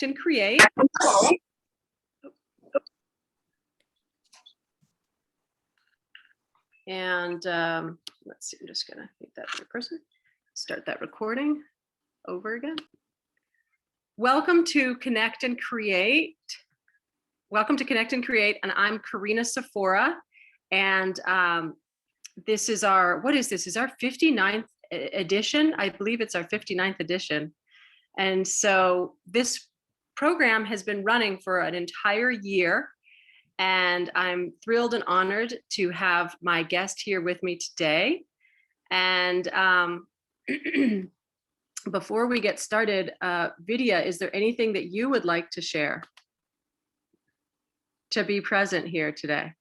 Connect and Create. And let's see, I'm just gonna make that other person. Start that recording over again. Welcome to Connect and Create. Welcome to Connect and Create, and I'm Karina Sephora. And this is our, what is this? Is our 59th edition? I believe it's our 59th edition. And so this program has been running for an entire year. And I'm thrilled and honored to have my guest here with me today. And before we get started, Vidya, is there anything that you would like to share to be present here today?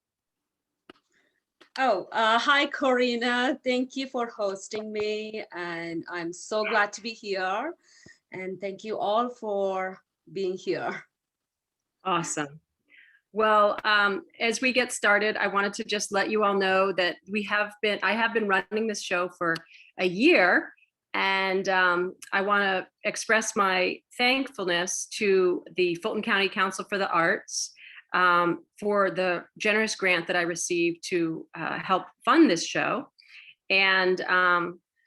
Hi, Corina. Thank you for hosting me. And I'm so glad to be here. And thank you all for being here. Awesome. Well, as we get started, I wanted to just let you all know that I have been running this show for a year. And I want to express my thankfulness to the Fulton County Council for the Arts for the generous grant that I received to help fund this show. And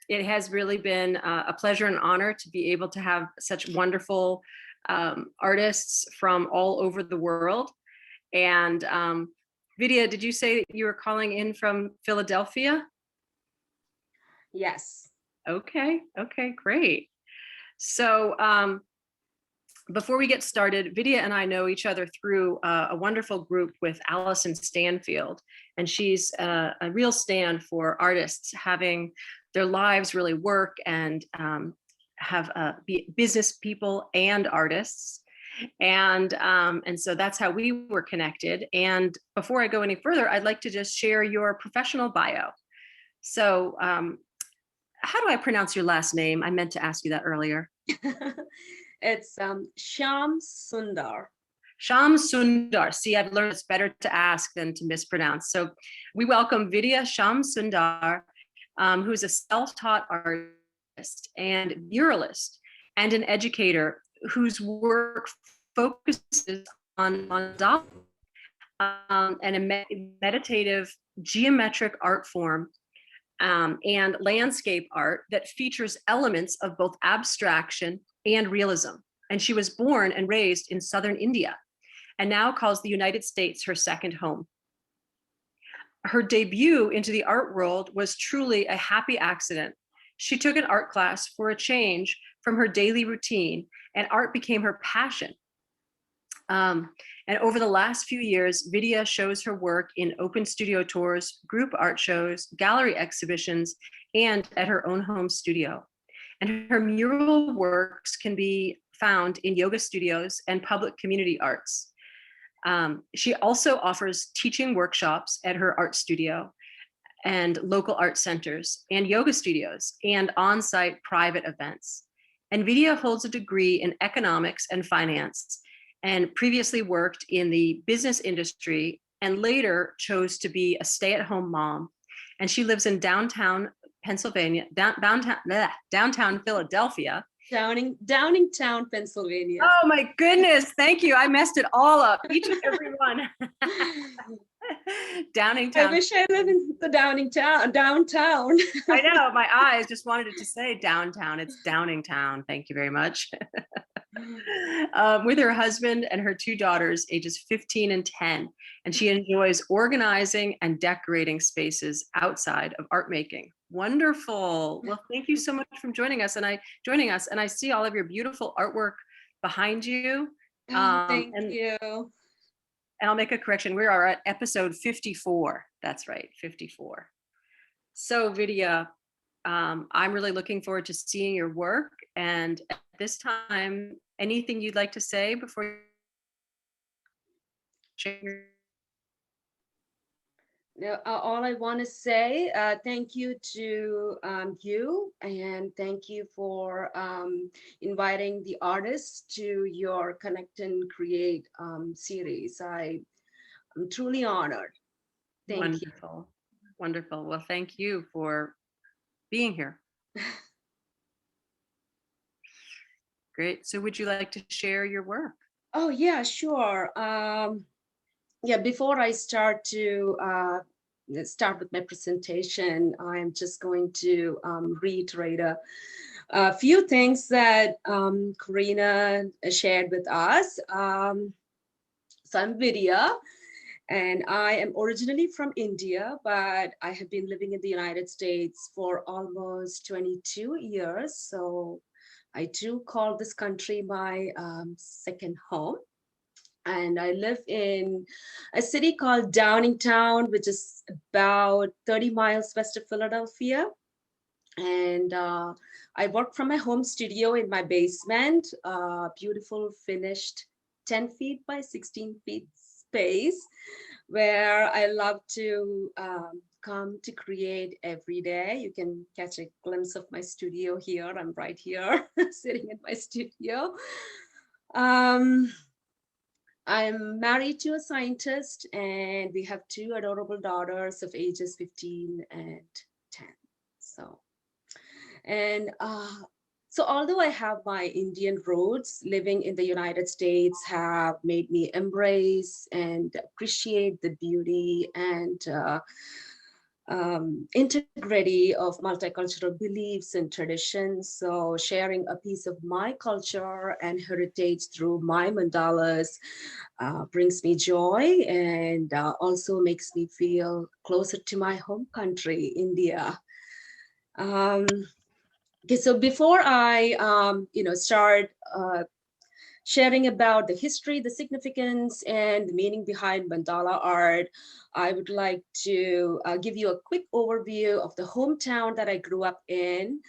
it has really been a pleasure and honor to be able to have such wonderful artists from all over the world. And Vidya, did you say that you were calling in from Philadelphia? Yes. Okay, great. So before we get started, Vidya and I know each other through a wonderful group with Allison Stanfield, and she's a real stand for artists having their lives really work and have be business people and artists. And so that's how we were connected. And before I go any further, I'd like to just share your professional bio. So how do I pronounce your last name? I meant to ask you that earlier. It's Shyamsundar. Shyamsundar. See, I've learned it's better to ask than to mispronounce. So we welcome Vidya Shyamsundar, who's a self-taught artist and muralist and an educator whose work focuses on and a meditative geometric art form and landscape art that features elements of both abstraction and realism. And she was born and raised in southern India and now calls the United States her second home. Her debut into the art world was truly a happy accident. She took an art class for a change from her daily routine, and art became her passion. And over the last few years, Vidya shows her work in open studio tours, group art shows, gallery exhibitions, and at her own home studio. And her mural works can be found in yoga studios and public community arts. She also offers teaching workshops at her art studio and local art centers and yoga studios and on-site private events. And Vidya holds a degree in economics and finance and previously worked in the business industry and later chose to be a stay-at-home mom. And she lives in downtown Pennsylvania, downtown Philadelphia. Downingtown, Pennsylvania. Oh my goodness, thank you. I messed it all up, each and every one. Downingtown. I wish I lived in the downtown. I know, my eyes just wanted it to say downtown. It's Downingtown. Thank you very much. With her husband and her two daughters, ages 15 and 10. And she enjoys organizing and decorating spaces outside of art making. Wonderful. Well, thank you so much for joining us. And I see all of your beautiful artwork behind you. Thank you. And I'll make a correction. We are at episode 54. That's right, 54. So Vidya, I'm really looking forward to seeing your work. And at this time, anything you'd like to say before you? All I want to say, thank you to you, and thank you for inviting the artists to your Connect and Create series. I'm truly honored. Thank you. Wonderful. Well, thank you for being here. Great. So would you like to share your work? Oh, yeah, sure. Yeah, before I start with my presentation, I'm just going to reiterate a few things that Karina shared with us. So I'm Vidya, and I am originally from India, but I have been living in the United States for almost 22 years. So I do call this country my second home. And I live in a city called Downingtown, which is about 30 miles west of Philadelphia. And I work from my home studio in my basement, beautiful finished 10 feet by 16 feet space where I love to come to create every day. You can catch a glimpse of my studio here. I'm right here sitting in my studio. Um, I'm married to a scientist, and we have two adorable daughters of ages 15 and 10. So, and so although I have my Indian roots, living in the United States have made me embrace and appreciate the beauty and integrity of multicultural beliefs and traditions. So, sharing a piece of my culture and heritage through my mandalas brings me joy and also makes me feel closer to my home country, India. Um, okay, so before I, start sharing about the history, the significance, and the meaning behind mandala art, I would like to give you a quick overview of the hometown that I grew up in,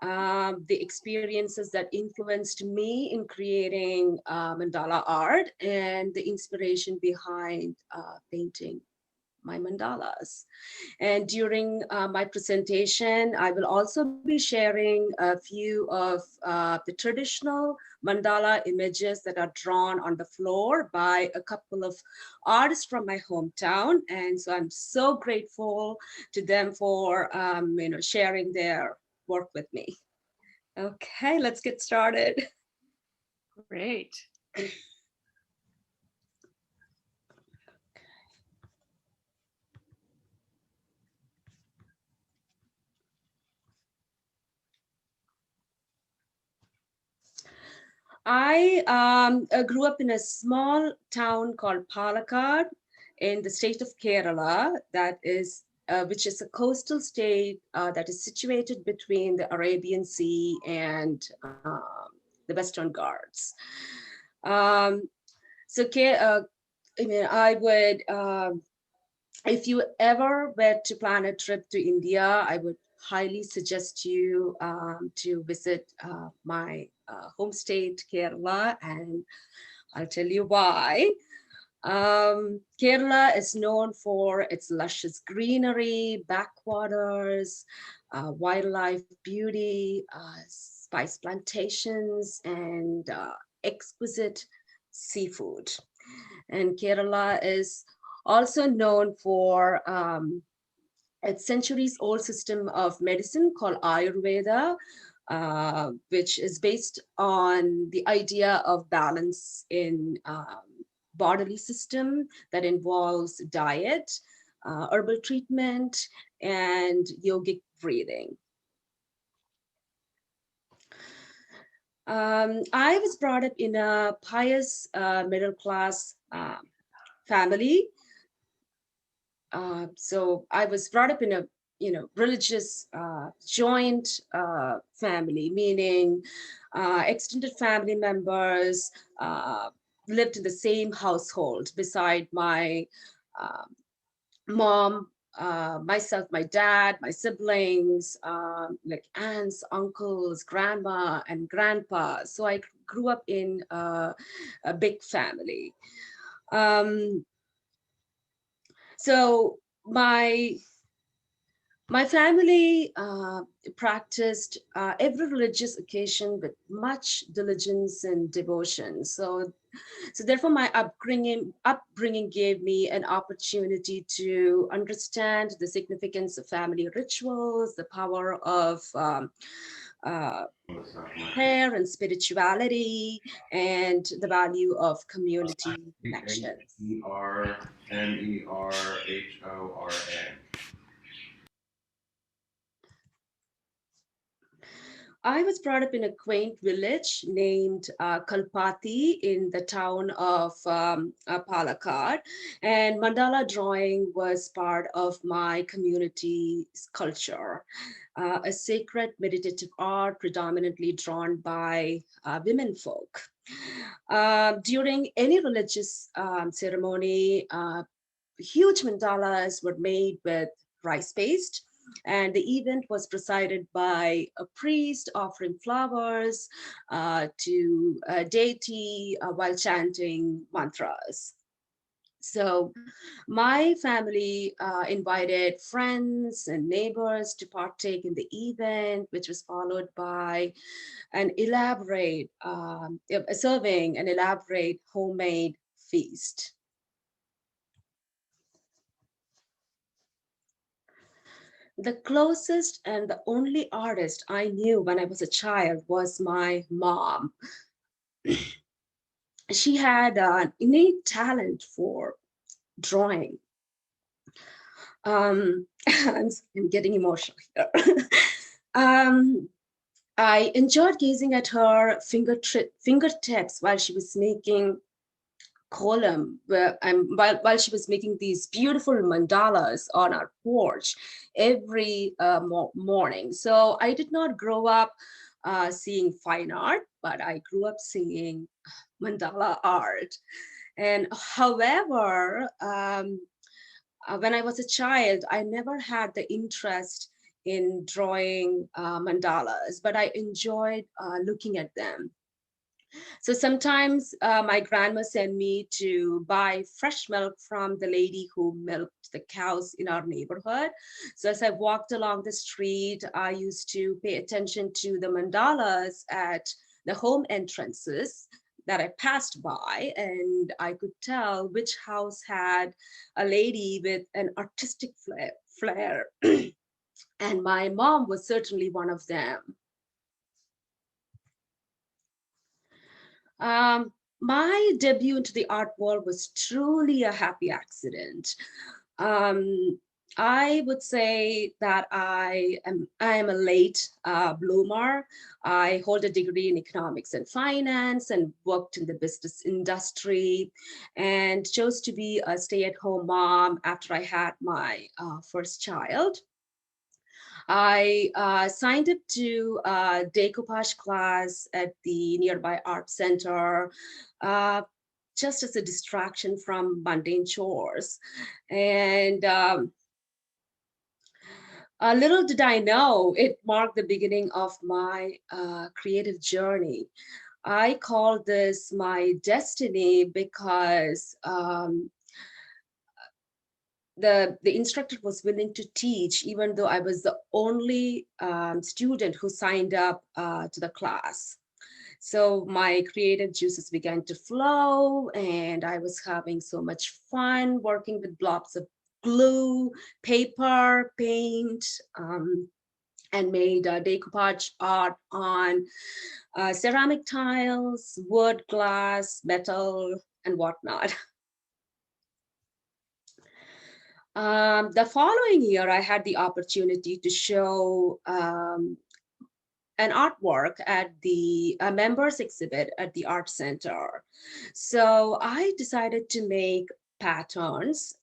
the experiences that influenced me in creating mandala art, and the inspiration behind painting my mandalas. And during my presentation, I will also be sharing a few of the traditional mandala images that are drawn on the floor by a couple of artists from my hometown. And so I'm so grateful to them for sharing their work with me. Okay, let's get started. Great. I grew up in a small town called Palakkad in the state of Kerala, which is a coastal state that is situated between the Arabian Sea and the Western Ghats. Um, so, I mean, I would, if you ever were to plan a trip to India, I would highly suggest you to visit my home state, Kerala, and I'll tell you why. Kerala is known for its luscious greenery, backwaters, wildlife beauty, spice plantations, and exquisite seafood. And Kerala is also known for its centuries old system of medicine called Ayurveda, which is based on the idea of balance in bodily system that involves diet, herbal treatment, and yogic breathing. I was brought up in a pious middle class family. So I was brought up in a religious joint family, meaning extended family members lived in the same household beside my uh, mom, myself, my dad, my siblings, like aunts, uncles, grandma, and grandpa. So I grew up in a big family. Um, so my family practiced every religious occasion with much diligence and devotion. So therefore, my upbringing gave me an opportunity to understand the significance of family rituals, the power of uh, prayer and spirituality and the value of community connections. I was brought up in a quaint village named Kalpati in the town of Palakkad, and mandala drawing was part of my community's culture, a sacred meditative art predominantly drawn by women folk. During any religious ceremony, huge mandalas were made with rice paste, and the event was presided by a priest offering flowers to a deity while chanting mantras. So, my family invited friends and neighbors to partake in the event, which was followed by an elaborate serving an elaborate homemade feast. The closest and the only artist I knew when I was a child was my mom. She had an innate talent for drawing. I'm getting emotional here. um, I enjoyed gazing at her fingertips while she was making column while she was making these beautiful mandalas on our porch every morning. So I did not grow up seeing fine art, but I grew up seeing mandala art. And however, when I was a child, I never had the interest in drawing mandalas, but I enjoyed looking at them. So sometimes my grandma sent me to buy fresh milk from the lady who milked the cows in our neighborhood. So as I walked along the street, I used to pay attention to the mandalas at the home entrances that I passed by, and I could tell which house had a lady with an artistic flair. And my mom was certainly one of them. My debut into the art world was truly a happy accident. Um, I would say that I am a late bloomer. I hold a degree in economics and finance and worked in the business industry and chose to be a stay-at-home mom after I had my first child. I signed up to a decoupage class at the nearby art center, uh, just as a distraction from mundane chores. And little did I know, it marked the beginning of my creative journey. I call this my destiny because the instructor was willing to teach, even though I was the only student who signed up to the class. So my creative juices began to flow, and I was having so much fun working with blobs of glue, paper, paint, and made decoupage art on ceramic tiles, wood, glass, metal, and whatnot. The following year, I had the opportunity to show an artwork at the members exhibit at the art center. So I decided to make patterns.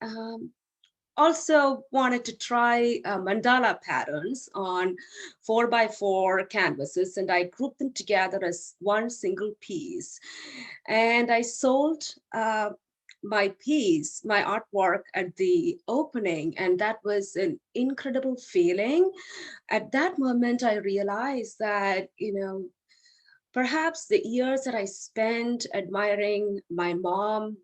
Also wanted to try mandala patterns on 4x4 canvases, and I grouped them together as one single piece. And I sold my piece, my artwork at the opening, and that was an incredible feeling. At that moment, I realized that, perhaps the years that I spent admiring my mom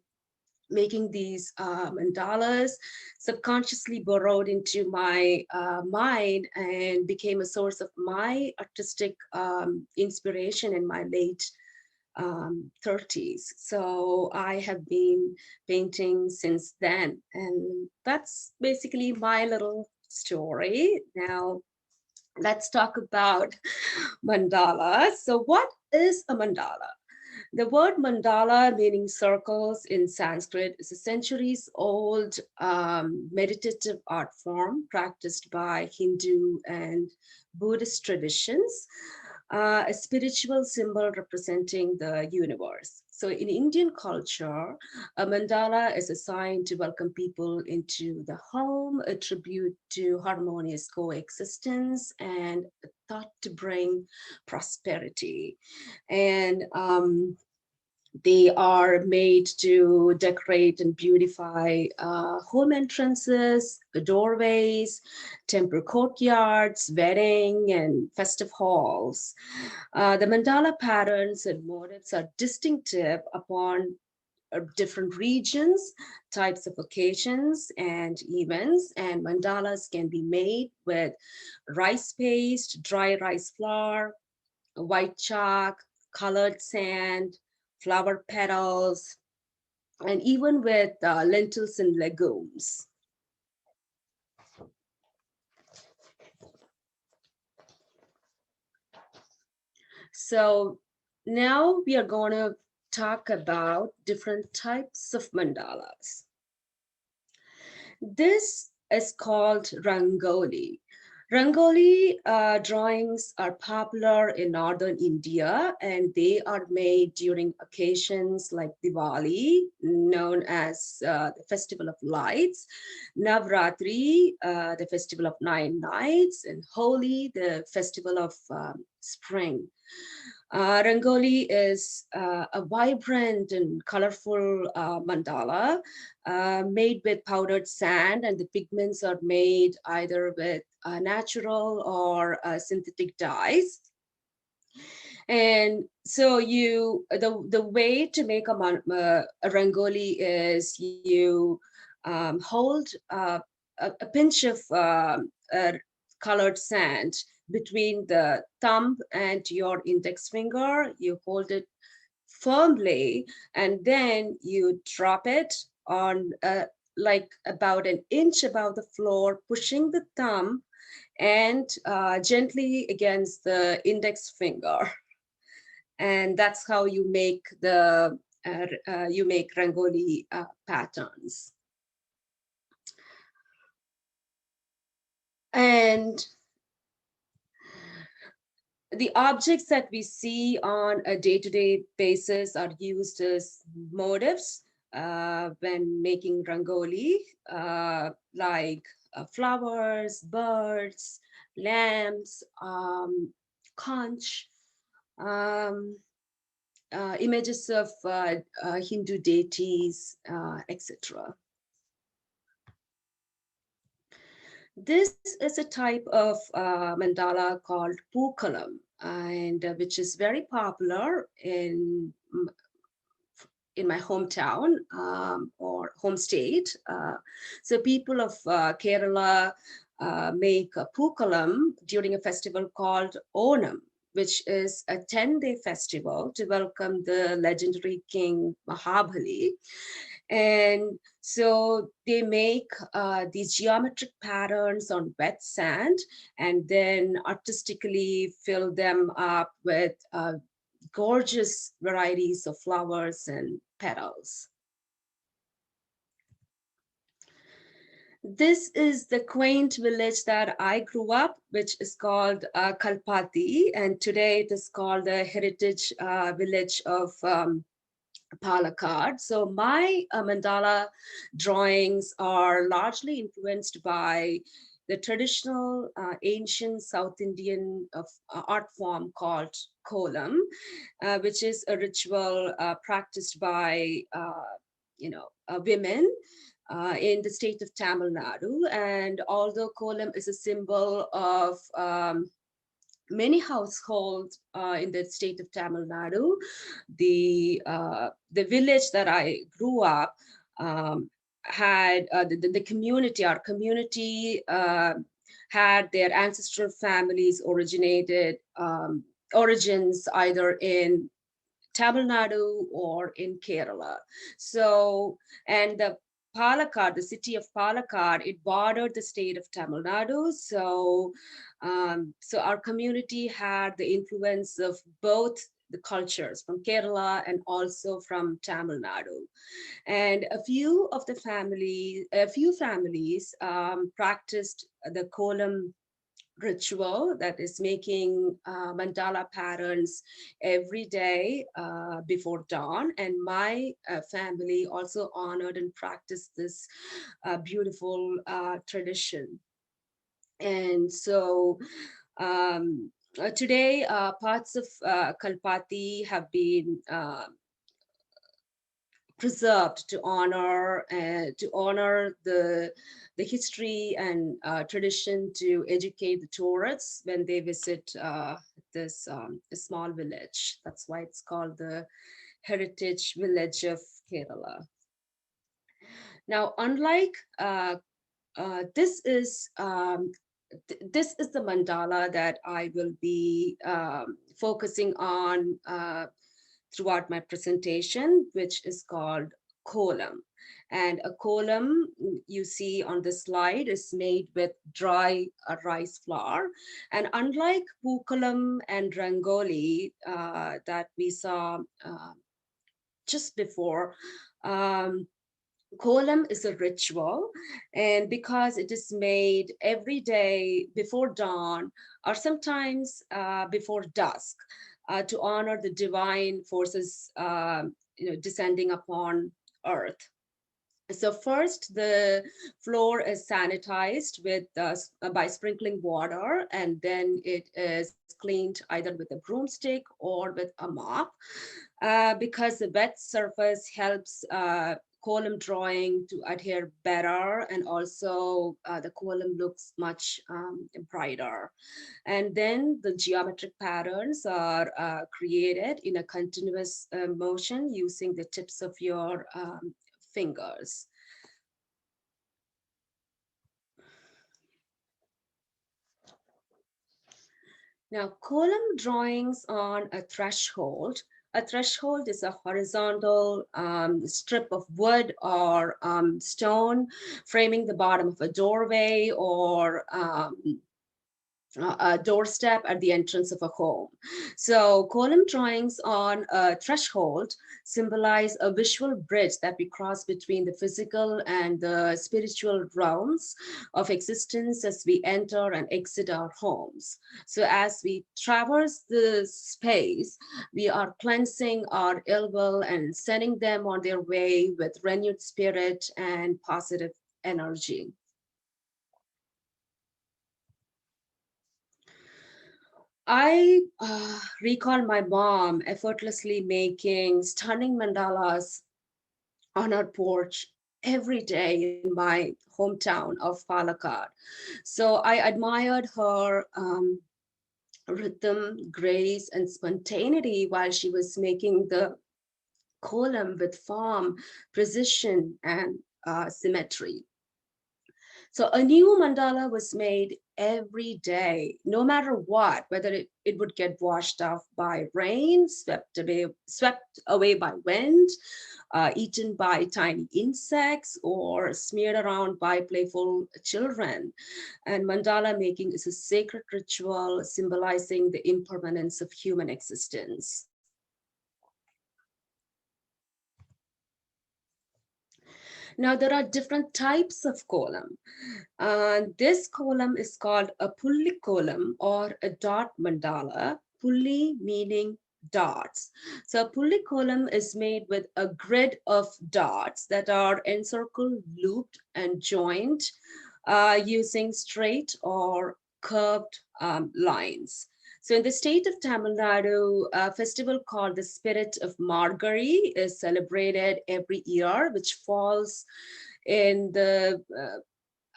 making these mandalas subconsciously burrowed into my mind and became a source of my artistic inspiration in my late 30s. So I have been painting since then. And that's basically my little story. Now, Let's talk about mandala. So what is a mandala? The word mandala, meaning circles in Sanskrit, is a centuries old meditative art form practiced by Hindu and Buddhist traditions, a spiritual symbol representing the universe. So, in Indian culture, a mandala is a sign to welcome people into the home, a tribute to harmonious coexistence, and a thought to bring prosperity. And they are made to decorate and beautify home entrances, doorways, temple courtyards, wedding and festive halls. The mandala patterns and motifs are distinctive upon different regions, types of occasions and events, and mandalas can be made with rice paste, dry rice flour, white chalk, colored sand, flower petals, and even with lentils and legumes. So now we are going to talk about different types of mandalas. This is called Rangoli. Rangoli drawings are popular in northern India and they are made during occasions like Diwali, known as the Festival of Lights, Navratri, the Festival of Nine Nights, and Holi, the Festival of Spring. Rangoli is a vibrant and colorful mandala made with powdered sand, and the pigments are made either with natural or synthetic dyes. And so the way to make a rangoli is you hold a pinch of colored sand between the thumb and your index finger. You hold it firmly, and then you drop it on like about an inch above the floor, pushing the thumb and gently against the index finger. And that's how you make rangoli patterns. And the objects that we see on a day-to-day basis are used as motifs when making rangoli, like flowers, birds, lamps, conch, um, images of Hindu deities, etc. This is a type of mandala called Pookalam, and which is very popular in my hometown or home state. So people of Kerala make a Pookalam during a festival called Onam, which is a 10-day festival to welcome the legendary king Mahabali. And so they make these geometric patterns on wet sand and then artistically fill them up with gorgeous varieties of flowers and petals. This is the quaint village that I grew up, which is called Kalpati, and today it is called the Heritage Village of Palakkad. So my mandala drawings are largely influenced by the traditional ancient South Indian art form called kolam, which is a ritual practiced by women in the state of Tamil Nadu. And although kolam is a symbol of many households in the state of Tamil Nadu, the village that I grew up had the community, our community had their ancestral families origins either in Tamil Nadu or in Kerala. So, and the Palakkad, the city of Palakkad, it bordered the state of Tamil Nadu. So our community had the influence of both the cultures from Kerala and also from Tamil Nadu. And a few families practiced the kolam ritual, that is making mandala patterns every day before dawn. And my family also honored and practiced this beautiful tradition. And so today, parts of Kalpati have been preserved to honor the history and tradition, to educate the tourists when they visit this small village. That's why it's called the heritage village of Kerala. Now, unlike this is this is the mandala that I will be focusing on throughout my presentation, which is called kolam. And a kolam, you see on the slide, is made with dry rice flour. And unlike pukalam and rangoli that we saw just before, um, kolam is a ritual, and because it is made every day before dawn, or sometimes before dusk, to honor the divine forces descending upon earth. So first, the floor is sanitized by sprinkling water, and then it is cleaned either with a broomstick or with a mop, because the wet surface helps column drawing to adhere better, and also the column looks much brighter. And then the geometric patterns are created in a continuous motion using the tips of your fingers. Now, column drawings on a threshold. A threshold is a horizontal strip of wood or stone framing the bottom of a doorway or a doorstep at the entrance of a home. So column drawings on a threshold symbolize a visual bridge that we cross between the physical and the spiritual realms of existence as we enter and exit our homes. So as we traverse the space, we are cleansing our ill will and sending them on their way with renewed spirit and positive energy. I recall my mom effortlessly making stunning mandalas on her porch every day in my hometown of Palakkad. So I admired her rhythm, grace, and spontaneity while she was making the kolam with form, precision, and symmetry. So a new mandala was made every day, no matter what, whether it would get washed off by rain, swept away by wind, eaten by tiny insects, or smeared around by playful children. And mandala making is a sacred ritual symbolizing the impermanence of human existence. Now, there are different types of kolam. This kolam is called a pulli kolam or a dot mandala. Pulli meaning dots. So a pulli kolam is made with a grid of dots that are encircled, looped, and joined using straight or curved lines. So in the state of Tamil Nadu, a festival called the Spirit of Margari is celebrated every year, which falls in the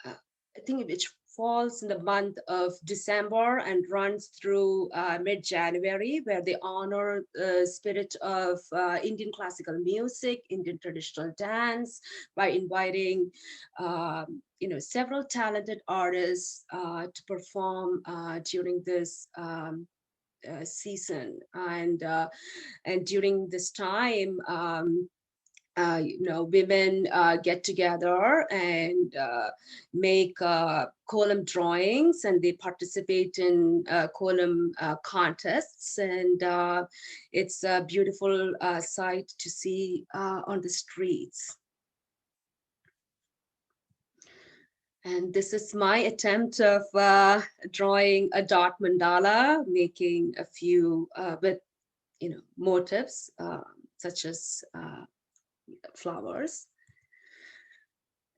I think which falls in the month of December and runs through mid-January, where they honor the spirit of Indian classical music, Indian traditional dance, by inviting, several talented artists to perform during this season. And during this time, women get together and make column drawings, and they participate in column contests. And it's a beautiful sight to see on the streets. And this is my attempt of drawing a dot mandala, making a few with, motifs such as flowers.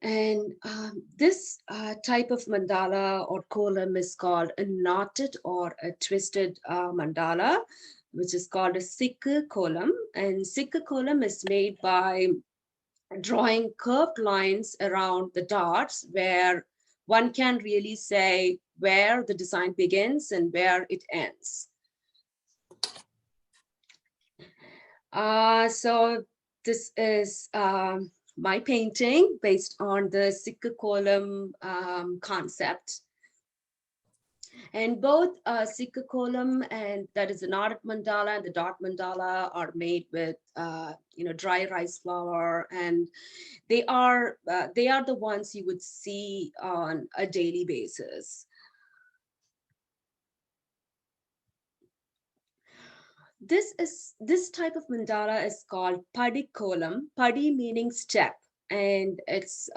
And this type of mandala or kolam is called a knotted or a twisted mandala, which is called a Sikh kolam. And Sikh kolam is made by drawing curved lines around the dots, where one can really say where the design begins and where it ends. So this is my painting based on the Sikh kolam concept. And both Sikh kolam, and that is the knotted mandala, and the dot mandala are made with dry rice flour, and they are the ones you would see on a daily basis. This type of mandala is called padi kolam. Padi meaning step, and it's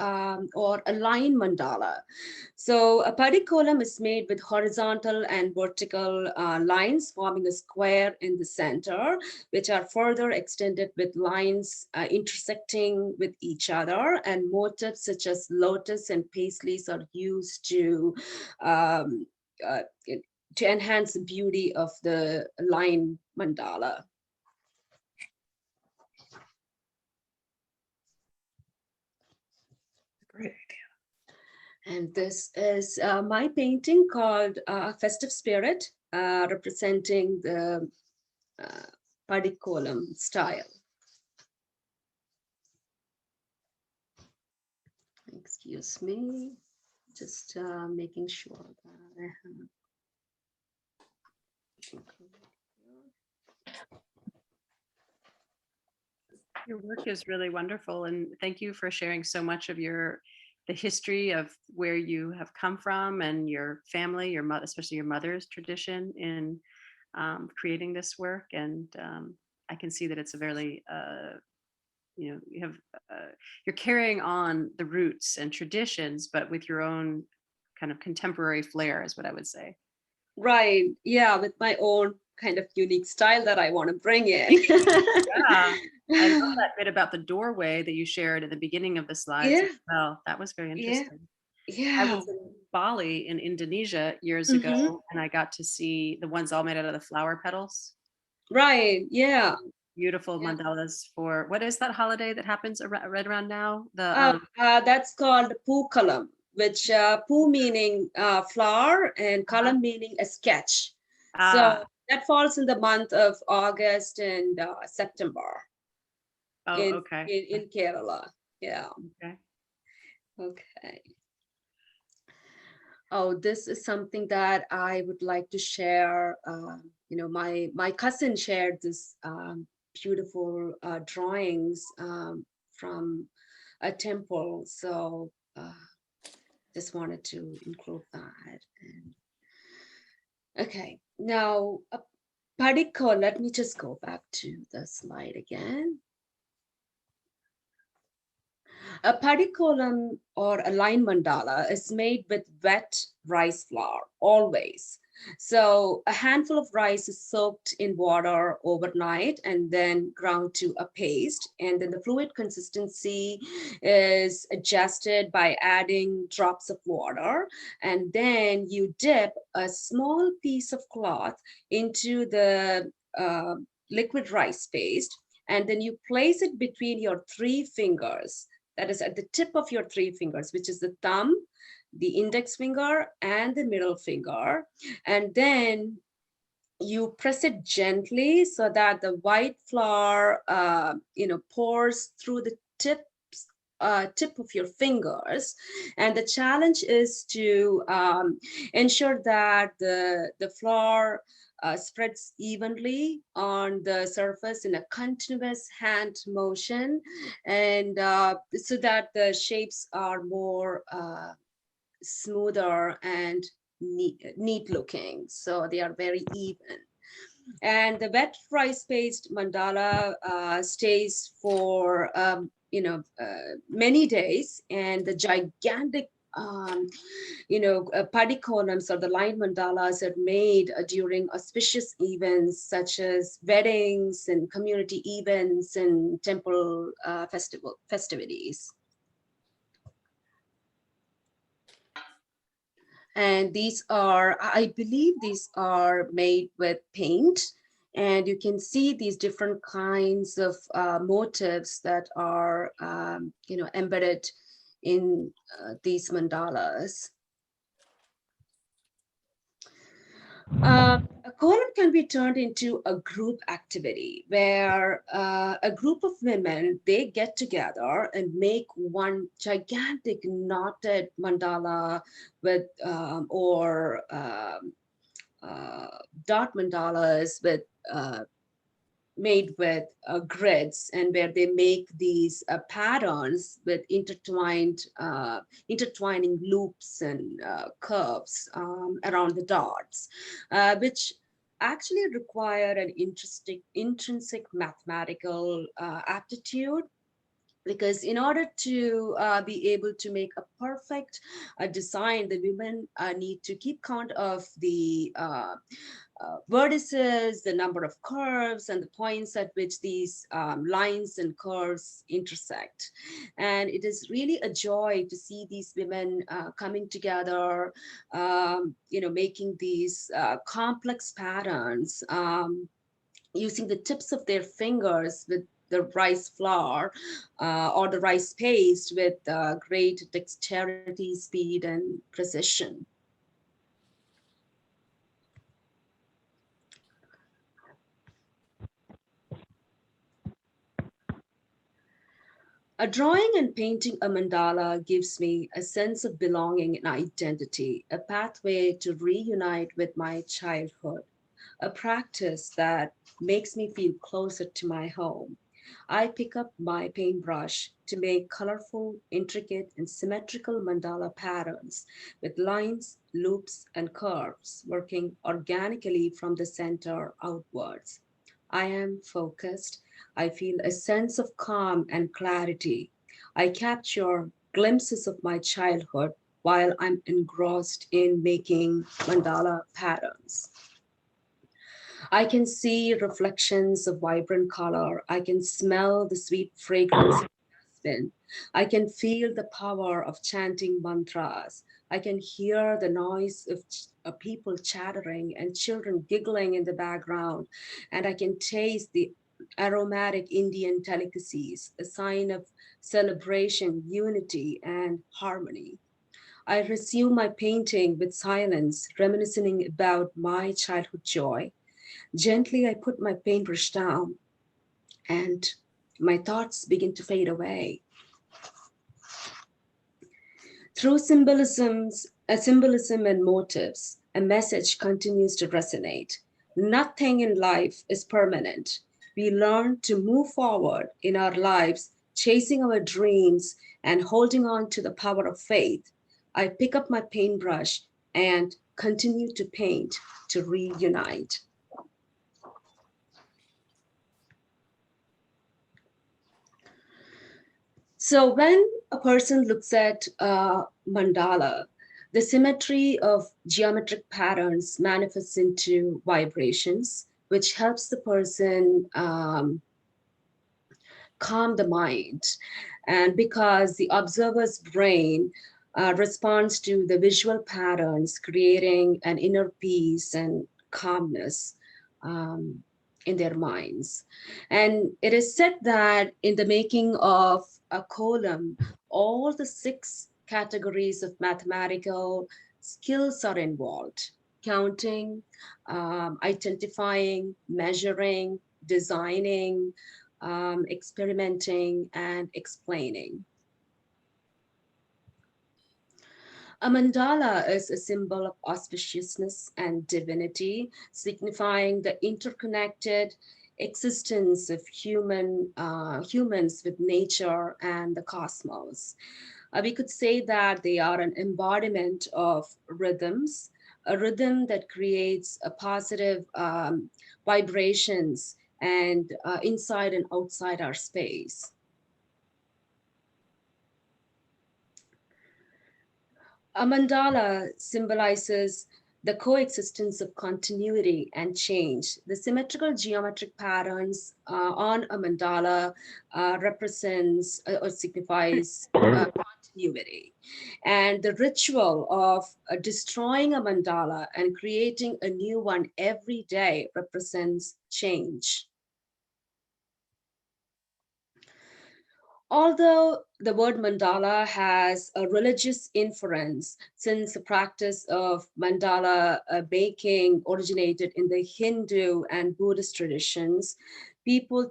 or a line mandala. So a padi kolam is made with horizontal and vertical lines forming a square in the center, which are further extended with lines intersecting with each other, and motifs such as lotus and paisleys are used um, uh, to enhance the beauty of the line mandala. Great. And this is my painting called Festive Spirit, representing the Padi kolam style. Excuse me, just making sure that I have. Your work is really wonderful, and thank you for sharing so much of the history of where you have come from and your family, your mother, especially your mother's tradition in creating this work. And I can see that it's a very you have you're carrying on the roots and traditions, but with your own kind of contemporary flair, is what I would say. Right. Yeah, with my own kind of unique style that I want to bring in. Yeah. I love that bit about the doorway that you shared at the beginning of the slides Yeah. as well. That was very Yeah. interesting. I Yeah. was in Bali in Indonesia years Mm-hmm. ago, and I got to see the ones all made out of the flower petals. Right. Yeah. Beautiful Yeah. mandalas for, what is that holiday that happens right around now? The That's called Pookalam, which poo meaning flower and uh-huh. kalam meaning a sketch. Ah, So that falls in the month of August and September oh, in, okay. in in Kerala. Yeah. Okay. Okay. Oh, this is something that I would like to share. My cousin shared this beautiful drawings from a temple. So just wanted to include that. And, okay, now Padiko, let me just go back to the slide again. A padikolam or a line mandala is made with wet rice flour, always. So a handful of rice is soaked in water overnight and then ground to a paste. And then the fluid consistency is adjusted by adding drops of water. And then you dip a small piece of cloth into the liquid rice paste. And then you place it between your three fingers, that is at the tip of your three fingers, which is the thumb, the index finger, and the middle finger. And then you press it gently so that the white flour, pours through the tip of your fingers. And the challenge is to ensure that the flour spreads evenly on the surface in a continuous hand motion, and so that the shapes are more smoother and neat looking. So they are very even. And the wet rice paste mandala stays for many days, and the gigantic paddy columns or the line mandalas are made during auspicious events such as weddings and community events and temple festivities. And these are, I believe these are made with paint, and you can see these different kinds of motifs that are embedded in these mandalas. A column can be turned into a group activity where a group of women, they get together and make one gigantic knotted mandala with dot mandalas with made with grids, and where they make these patterns with intertwining loops and curves around the dots, which actually require an intrinsic mathematical aptitude, because in order to be able to make a perfect design, the women need to keep count of the vertices, the number of curves, and the points at which these lines and curves intersect. And it is really a joy to see these women coming together, making these complex patterns, using the tips of their fingers with the rice flour or the rice paste with great dexterity, speed, and precision. A drawing and painting a mandala gives me a sense of belonging and identity, a pathway to reunite with my childhood, a practice that makes me feel closer to my home. I pick up my paintbrush to make colorful, intricate, and symmetrical mandala patterns with lines, loops, and curves working organically from the center outwards. I am focused. I feel a sense of calm and clarity. I capture glimpses of my childhood while I'm engrossed in making mandala patterns. I can see reflections of vibrant color. I can smell the sweet fragrance of jasmine. I can feel the power of chanting mantras. I can hear the noise of people chattering and children giggling in the background. And I can taste the aromatic Indian delicacies, a sign of celebration, unity, and harmony. I resume my painting with silence, reminiscing about my childhood joy. Gently, I put my paintbrush down and my thoughts begin to fade away. Through symbolism and motives, a message continues to resonate. Nothing in life is permanent. We learn to move forward in our lives, chasing our dreams and holding on to the power of faith. I pick up my paintbrush and continue to paint to reunite. So when a person looks at mandala, the symmetry of geometric patterns manifests into vibrations, which helps the person calm the mind. And because the observer's brain responds to the visual patterns, creating an inner peace and calmness um, in their minds. And it is said that in the making of a column, all the 6 categories of mathematical skills are involved: counting, identifying, measuring, designing, experimenting, and explaining. A mandala is a symbol of auspiciousness and divinity, signifying the interconnected existence of humans with nature and the cosmos. We could say that they are an embodiment of rhythms, a rhythm that creates a positive vibrations and inside and outside our space. A mandala symbolizes the coexistence of continuity and change. The symmetrical geometric patterns on a mandala represents or signifies continuity. And the ritual of destroying a mandala and creating a new one every day represents change. Although the word mandala has a religious inference, since the practice of mandala making originated in the Hindu and Buddhist traditions, people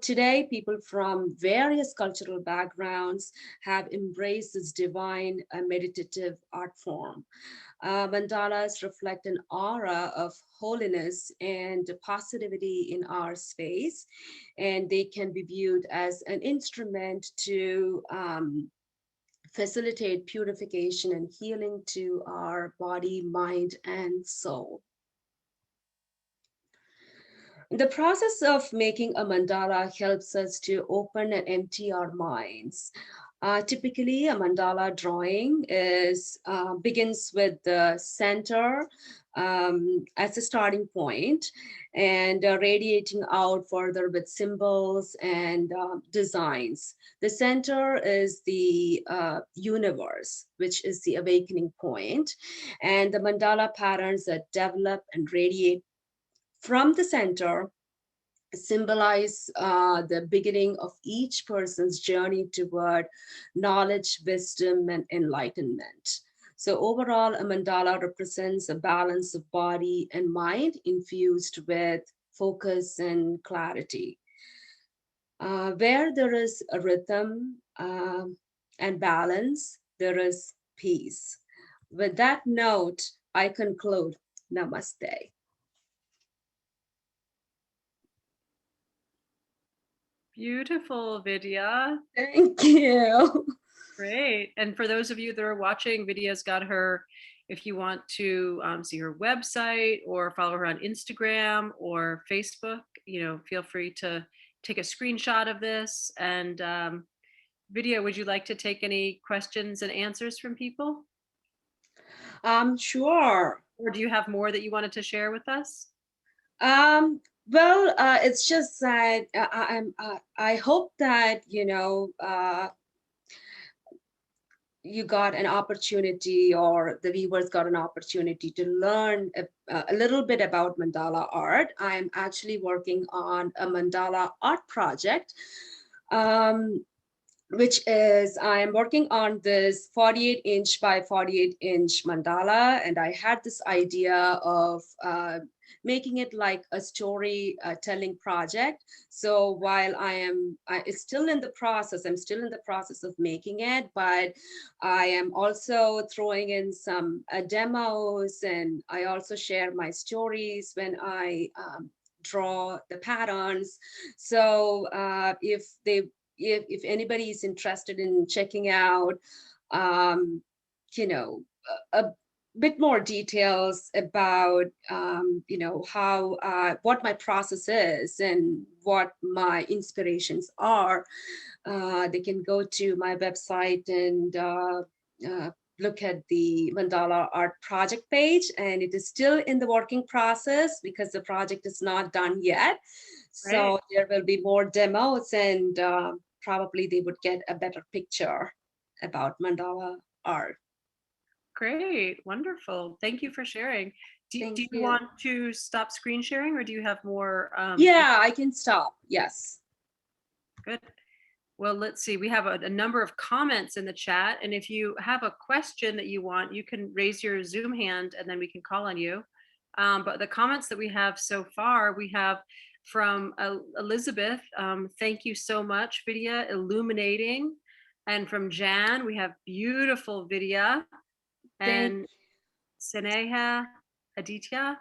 from various cultural backgrounds have embraced this divine meditative art form. Mandalas reflect an aura of holiness and positivity in our space, and they can be viewed as an instrument to facilitate purification and healing to our body, mind, and soul. The process of making a mandala helps us to open and empty our minds. Typically, a mandala drawing is begins with the center as a starting point and radiating out further with symbols and designs. The center is the universe, which is the awakening point, and the mandala patterns that develop and radiate from the center symbolize the beginning of each person's journey toward knowledge, wisdom, and enlightenment. So, overall, a mandala represents a balance of body and mind infused with focus and clarity. Where there is a rhythm and balance, there is peace. With that note, I conclude. Namaste. Beautiful, Vidya. Thank you. Great. And for those of you that are watching, Vidya's got her, if you want to see her website or follow her on Instagram or Facebook, feel free to take a screenshot of this. And Vidya, would you like to take any questions and answers from people? Sure. Or do you have more that you wanted to share with us? It's just that I hope that you got an opportunity, or the viewers got an opportunity to learn a little bit about mandala art. I'm actually working on a mandala art project. Which is I am working on this 48-inch by 48-inch mandala, and I had this idea of making it like a story telling project. So while it's still in the process, I'm still in the process of making it, but I am also throwing in some demos, and I also share my stories when I draw the patterns. So if anybody is interested in checking out, um, a bit more details about, how what my process is and what my inspirations are, they can go to my website and look at the mandala art project page, and it is still in the working process because the project is not done yet. So Right. there will be more demos, and probably they would get a better picture about mandala art. Great. Wonderful. Thank you for sharing. Do Thank you you. want to stop screen sharing or do you have more? Yeah, I can stop. Yes. Good. Well, let's see. We have a number of comments in the chat. And if you have a question that you want, you can raise your Zoom hand and then we can call on you. But the comments that we have so far, we have from Elizabeth. Thank you so much, Vidya, illuminating. And from Jan, we have beautiful Vidya. Thank and Sneha Aditya.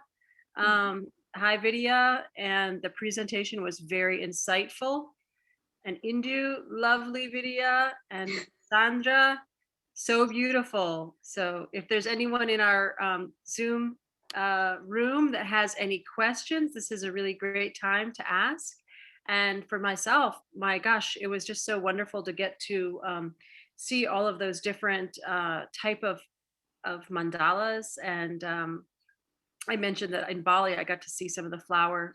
you. Hi, Vidya. And the presentation was very insightful. And Indu, lovely Vidya. And Sandra, so beautiful. So if there's anyone in our Zoom room that has any questions, this is a really great time to ask. And for myself, my gosh, it was just so wonderful to get to see all of those different type of mandalas. And I mentioned that in Bali, I got to see some of the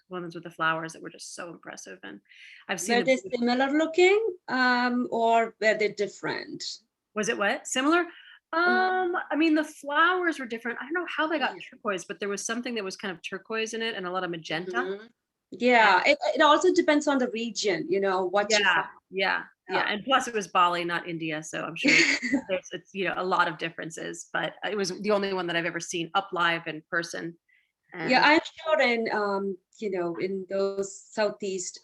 ones with the flowers that were just so impressive. And I've seen Were the, they similar looking, or were they different? was it what? Similar? I mean, the flowers were different. I don't know how they got Yeah. turquoise, but there was something that was kind of turquoise in it and a lot of magenta. Mhm. And Yeah, it also depends on the region, what you yeah, find. yeah, yeah. And plus it was Bali, not India. So I'm sure there's, it's, a lot of differences, but it was the only one that I've ever seen up live in person. Yeah, And I'm sure in those Southeast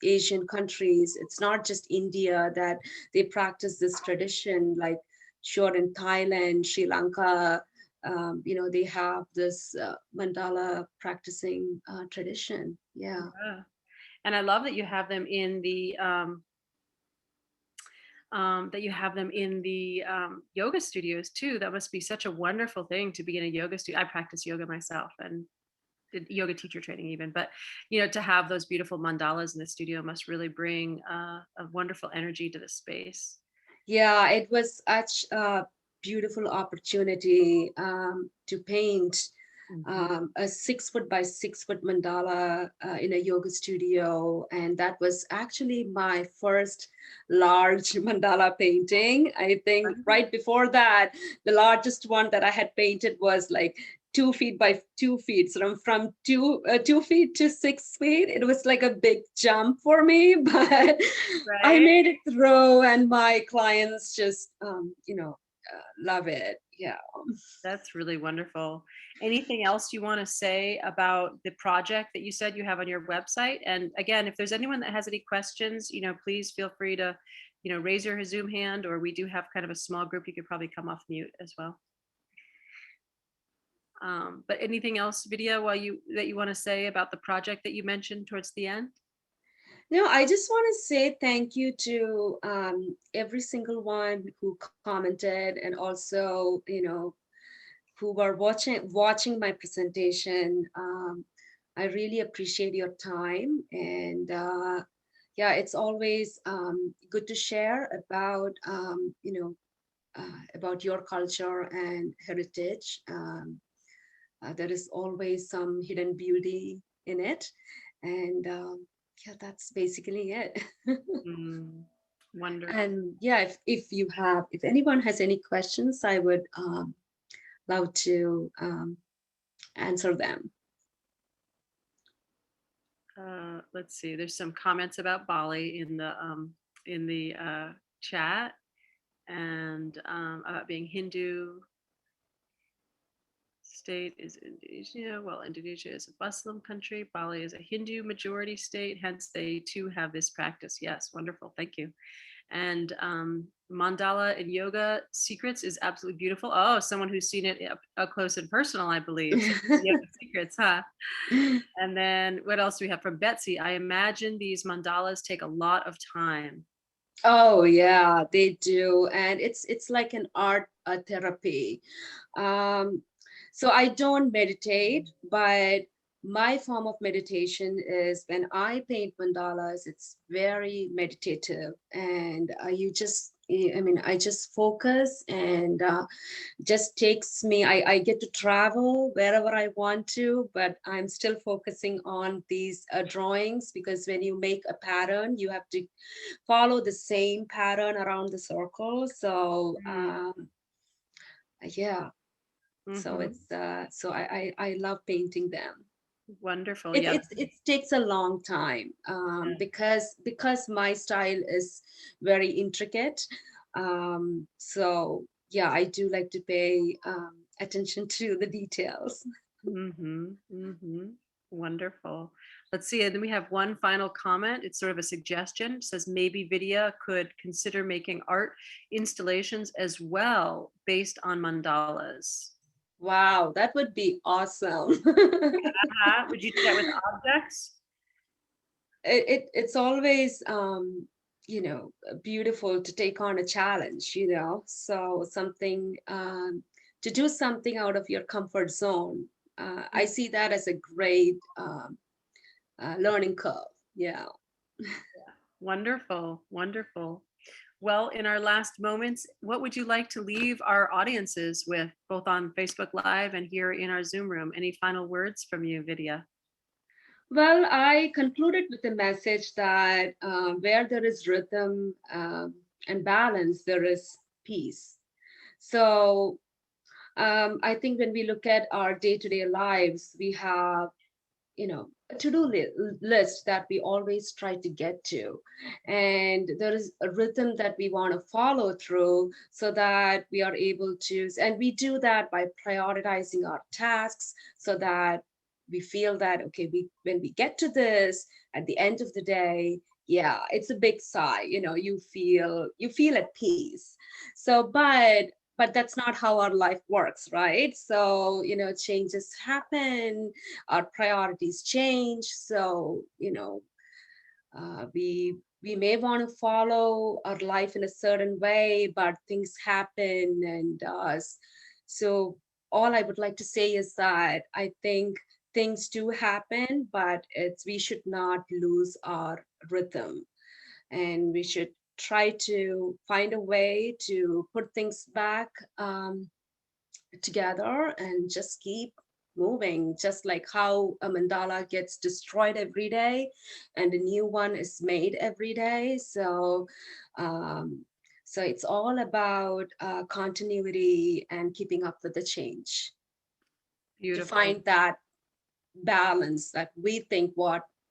Asian countries, it's not just India that they practice this tradition. Like, sure, in Thailand, Sri Lanka, they have this mandala practicing tradition. Yeah. yeah. And I love that you have them in the yoga studios too. That must be such a wonderful thing to be in a yoga studio. I practice yoga myself and did yoga teacher training even, but to have those beautiful mandalas in the studio must really bring a wonderful energy to the space. Yeah, it was such a beautiful opportunity to paint Mhm. a 6 foot by 6 foot mandala in a yoga studio. And that was actually my first large mandala painting. I think right before that, the largest one that I had painted was like 2 feet by 2 feet. So from 2 feet to 6 feet. It was like a big jump for me, but I Right. made it through, and my clients just, love it. Yeah. That's really wonderful. Anything else you want to say about the project that you said you have on your website? And again, if there's anyone that has any questions, please feel free to, raise your Zoom hand, or we do have kind of a small group. You could probably come off mute as well. But anything else, Vidya, that you want to say about the project that you mentioned towards the end? No, I just want to say thank you to every single one who commented, and also, who were watching my presentation. I really appreciate your time, and yeah, it's always good to share about your culture and heritage. There is always some hidden beauty in it, and yeah, that's basically it. Mm, wonderful. And yeah, if anyone has any questions, I would love to answer them. Let's see. There's some comments about Bali in the chat, and about being Hindu state is Indonesia. Well, Indonesia is a Muslim country. Bali is a Hindu majority state. Hence, they too have this practice. Yes, wonderful. Thank you. And mandala and yoga secrets is absolutely beautiful. Oh, someone who's seen it up close and personal, I believe. So, yoga secrets, huh? And then what else do we have from Betsy? I imagine these mandalas take a lot of time. Oh yeah, they do, and it's like an art therapy. Um, so I don't meditate, but my form of meditation is when I paint mandalas. It's very meditative, and I just focus, and just takes me, I get to travel wherever I want to, but I'm still focusing on these drawings, because when you make a pattern, you have to follow the same pattern around the circle. So yeah, so Mm-hmm. I love painting them. Wonderful. It Yeah. it takes a long time, Yeah. because my style is very intricate. So yeah, I do like to pay attention to the details. Mm-hmm. Mm-hmm. Wonderful. Let's see. And then we have one final comment. It's sort of a suggestion. It says maybe Vidya could consider making art installations as well based on mandalas. Wow, that would be awesome. Would you do that with objects? It's always beautiful to take on a challenge, so something to do something out of your comfort zone. I see that as a great learning curve. Yeah. Wonderful. Wonderful. Well, in our last moments, what would you like to leave our audiences with, both on Facebook Live and here in our Zoom room? Any final words from you, Vidya? Well, I concluded with a message that where there is rhythm and balance, there is peace. So I think when we look at our day-to-day lives, we have, a list that we always try to get to. And there is a rhythm that we want to follow through so that we are able to, and we do that by prioritizing our tasks so that we feel that, okay, when we get to this at the end of the day, yeah, it's a big sigh, you feel at peace. So, but that's not how our life works, right? So, changes happen, our priorities change. So, we may want to follow our life in a certain way, but things happen, and so all I would like to say is that I think things do happen, but we should not lose our rhythm, and we should try to find a way to put things back together and just keep moving, just like how a mandala gets destroyed every day and a new one is made every day. Um, so it's all about continuity and keeping up with the change to Beautiful. find that balance that we think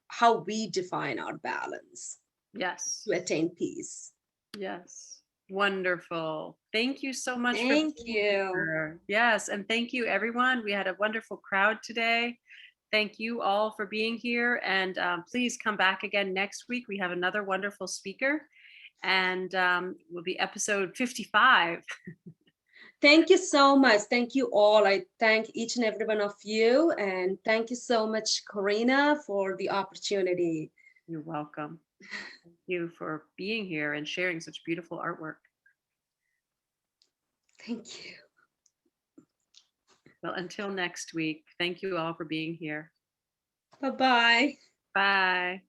how we define our balance Yes. to attain peace. Yes. Wonderful. Thank you so much for Thank being you. here. Yes. And thank you, everyone. We had a wonderful crowd today. Thank you all for being here. And please come back again next week. We have another wonderful speaker, and will be episode 55. Thank you so much. Thank you all. I thank each and every one of you. And thank you so much, Karina, for the opportunity. You're welcome. Thank you for being here and sharing such beautiful artwork. Thank you. Well, until next week, thank you all for being here. Bye-bye. Bye.